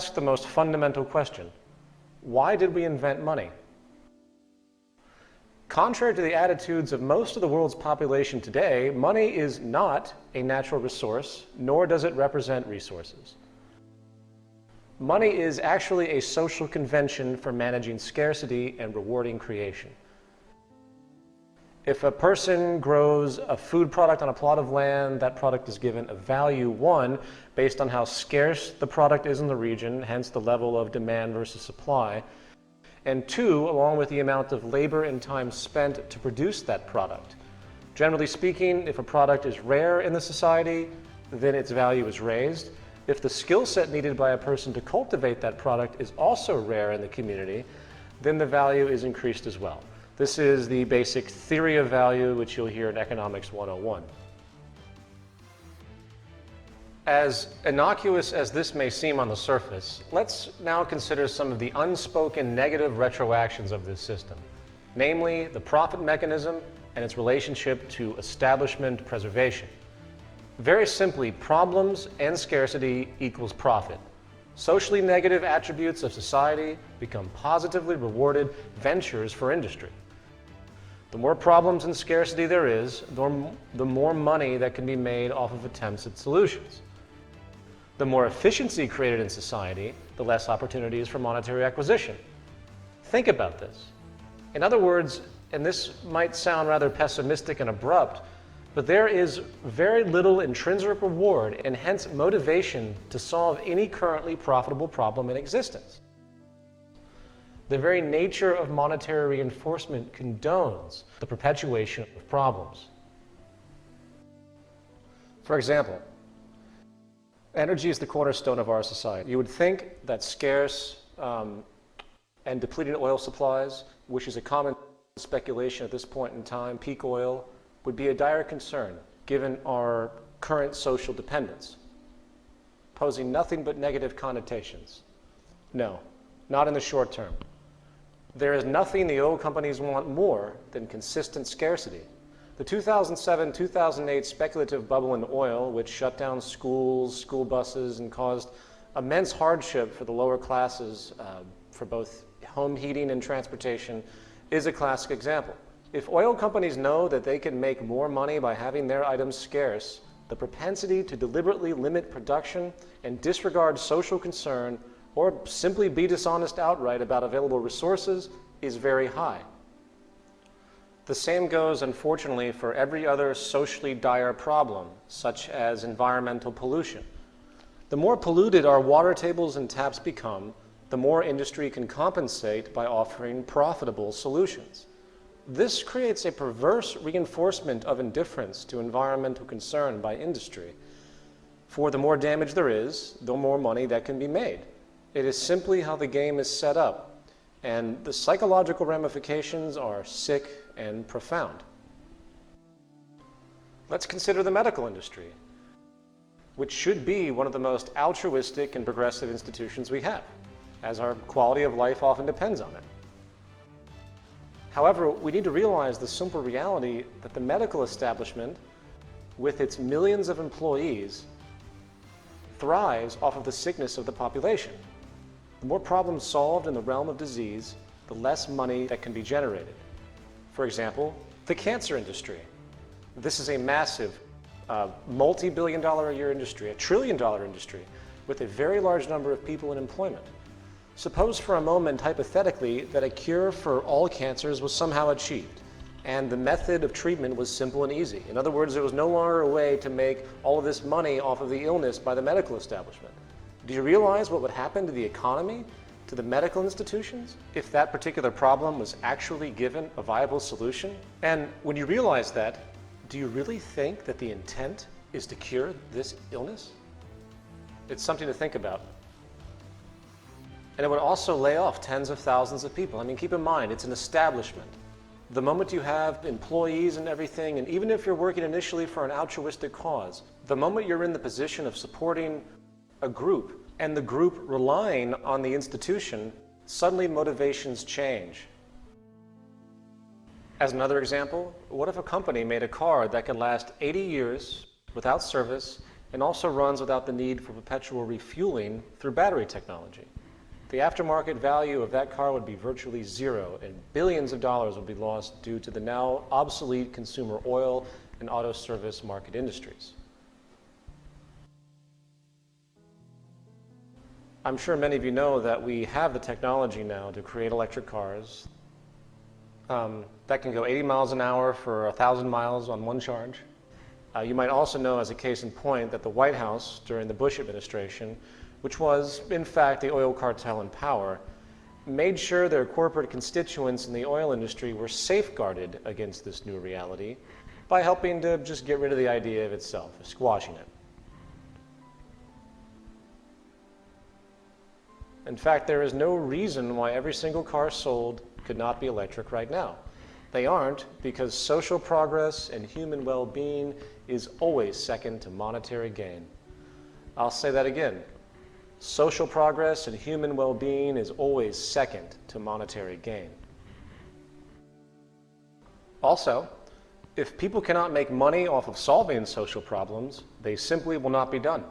ask the most fundamental question: why did we invent money? Contrary to the attitudes of most of the world's population today, money is not a natural resource, nor does it represent resources. Money is actually a social convention for managing scarcity and rewarding creation. If a person grows a food product on a plot of land, that product is given a value, one, based on how scarce the product is in the region, hence the level of demand versus supply, and two, along with the amount of labor and time spent to produce that product. Generally speaking, if a product is rare in the society, then its value is raised. If the skill set needed by a person to cultivate that product is also rare in the community, then the value is increased as well. This is the basic theory of value, which you'll hear in Economics 101. As innocuous as this may seem on the surface, let's now consider some of the unspoken negative retroactions of this system, namely the profit mechanism and its relationship to establishment preservation. Very simply, problems and scarcity equals profit. Socially negative attributes of society become positively rewarded ventures for industry. The more problems and scarcity there is, the more money that can be made off of attempts at solutions. The more efficiency created in society, the less opportunities for monetary acquisition. Think about this. In other words, and this might sound rather pessimistic and abrupt, but there is very little intrinsic reward and hence motivation to solve any currently profitable problem in existence. The very nature of monetary reinforcement condones the perpetuation of problems. For example, energy is the cornerstone of our society. You would think that scarce and depleting oil supplies, which is a common speculation at this point in time, peak oil, would be a dire concern given our current social dependence, posing nothing but negative connotations. No, not in the short term. There is nothing the oil companies want more than consistent scarcity. The 2007-2008 speculative bubble in oil, which shut down schools, school buses, and caused immense hardship for the lower classes for both home heating and transportation, is a classic example. If oil companies know that they can make more money by having their items scarce, the propensity to deliberately limit production and disregard social concern or simply be dishonest outright about available resources is very high. The same goes, unfortunately, for every other socially dire problem, such as environmental pollution. The more polluted our water tables and taps become, the more industry can compensate by offering profitable solutions. This creates a perverse reinforcement of indifference to environmental concern by industry. For the more damage there is, the more money that can be made. It is simply how the game is set up, and the psychological ramifications are sick and profound. Let's consider the medical industry, which should be one of the most altruistic and progressive institutions we have, as our quality of life often depends on it. However, we need to realize the simple reality that the medical establishment, with its millions of employees, thrives off of the sickness of the population. The more problems solved in the realm of disease, the less money that can be generated. For example, the cancer industry. This is a massive, multi-billion-dollar a year industry, a trillion-dollar industry, with a very large number of people in employment. Suppose for a moment, hypothetically, that a cure for all cancers was somehow achieved, and the method of treatment was simple and easy. In other words, there was no longer a way to make all of this money off of the illness by the medical establishment. Do you realize what would happen to the economy, to the medical institutions, if that particular problem was actually given a viable solution? And when you realize that, do you really think that the intent is to cure this illness? It's something to think about. And it would also lay off tens of thousands of people. I mean, keep in mind, it's an establishment. The moment you have employees and everything, and even if you're working initially for an altruistic cause, the moment you're in the position of supporting a group and the group relying on the institution, suddenly motivations change. As another example, what if a company made a car that could last 80 years without service and also runs without the need for perpetual refueling through battery technology. The aftermarket value of that car would be virtually zero, and billions of dollars would be lost due to the now obsolete consumer oil and auto service market industries. I'm sure many of you know that we have the technology now to create electric cars that can go 80 miles an hour for 1,000 miles on one charge. You might also know, as a case in point, that the White House during the Bush administration, which was in fact the oil cartel in power, made sure their corporate constituents in the oil industry were safeguarded against this new reality by helping to just get rid of the idea of itself, squashing it. In fact, there is no reason why every single car sold could not be electric right now. They aren't, because social progress and human well-being is always second to monetary gain. I'll say that again. Social progress and human well-being is always second to monetary gain. Also, if people cannot make money off of solving social problems, they simply will not be done.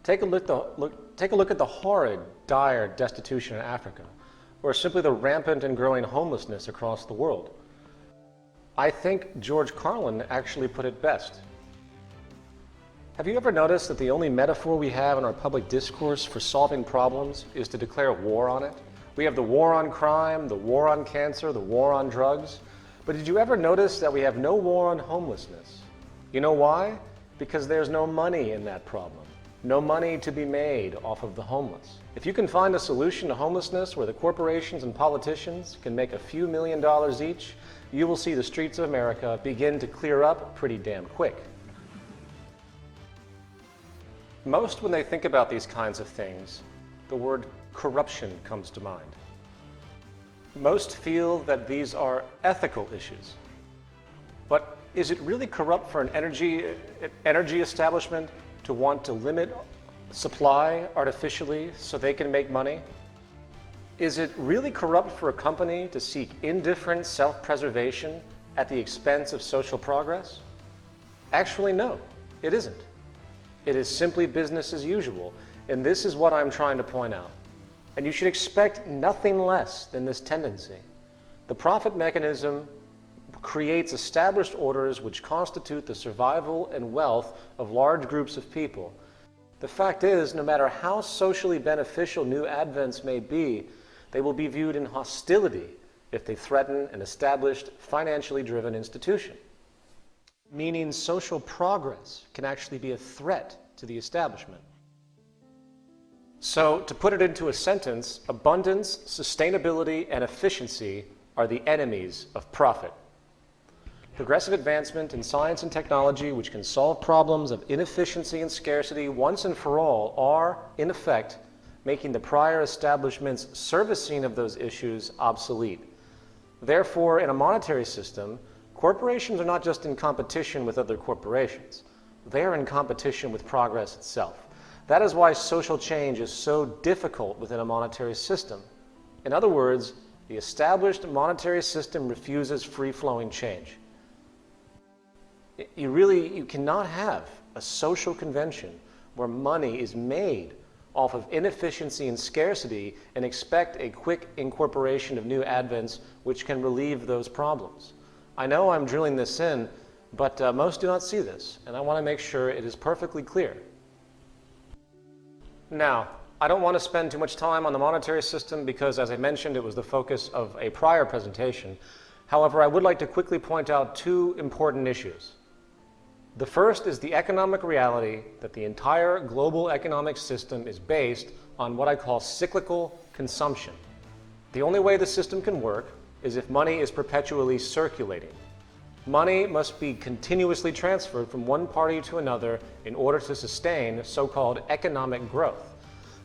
Take a look at the horrid, dire destitution in Africa, or simply the rampant and growing homelessness across the world. I think George Carlin actually put it best. Have you ever noticed that the only metaphor we have in our public discourse for solving problems is to declare war on it? We have the war on crime, the war on cancer, the war on drugs. But did you ever notice that we have no war on homelessness? You know why? Because there's no money in that problem. No money to be made off of the homeless. If you can find a solution to homelessness where the corporations and politicians can make a few $1,000,000 each, you will see the streets of America begin to clear up pretty damn quick. Most, when they think about these kinds of things, the word corruption comes to mind. Most feel that these are ethical issues. But is it really corrupt for an energy establishment to want to limit supply artificially so they can make money? Is it really corrupt for a company to seek indifferent self-preservation at the expense of social progress? Actually, no, it isn't. It is simply business as usual, and this is what I'm trying to point out. And you should expect nothing less than this tendency. The profit mechanism creates established orders which constitute the survival and wealth of large groups of people. The fact is, no matter how socially beneficial new advents may be, they will be viewed in hostility if they threaten an established, financially driven institution. Meaning social progress can actually be a threat to the establishment. So, to put it into a sentence, abundance, sustainability, and efficiency are the enemies of profit. Progressive advancement in science and technology which can solve problems of inefficiency and scarcity once and for all are, in effect, making the prior establishment's servicing of those issues obsolete. Therefore, in a monetary system, corporations are not just in competition with other corporations. They are in competition with progress itself. That is why social change is so difficult within a monetary system. In other words, the established monetary system refuses free-flowing change. You cannot have a social convention where money is made off of inefficiency and scarcity and expect a quick incorporation of new advents which can relieve those problems. I know I'm drilling this in, but most do not see this, and I want to make sure it is perfectly clear. Now, I don't want to spend too much time on the monetary system because, as I mentioned, it was the focus of a prior presentation. However, I would like to quickly point out two important issues. The first is the economic reality that the entire global economic system is based on what I call cyclical consumption. The only way the system can work is if money is perpetually circulating. Money must be continuously transferred from one party to another in order to sustain so-called economic growth.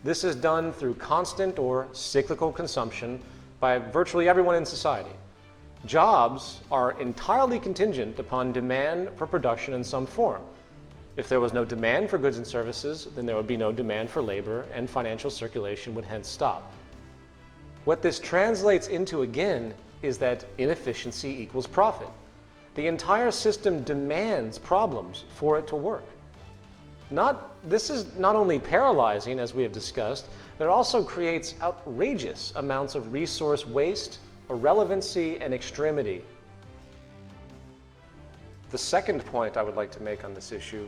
This is done through constant or cyclical consumption by virtually everyone in society. Jobs are entirely contingent upon demand for production in some form. If there was no demand for goods and services, then there would be no demand for labor, and financial circulation would hence stop. What this translates into, again, is that inefficiency equals profit. The entire system demands problems for it to work. This is not only paralyzing, as we have discussed, but it also creates outrageous amounts of resource waste, irrelevancy, and extremity. The second point I would like to make on this issue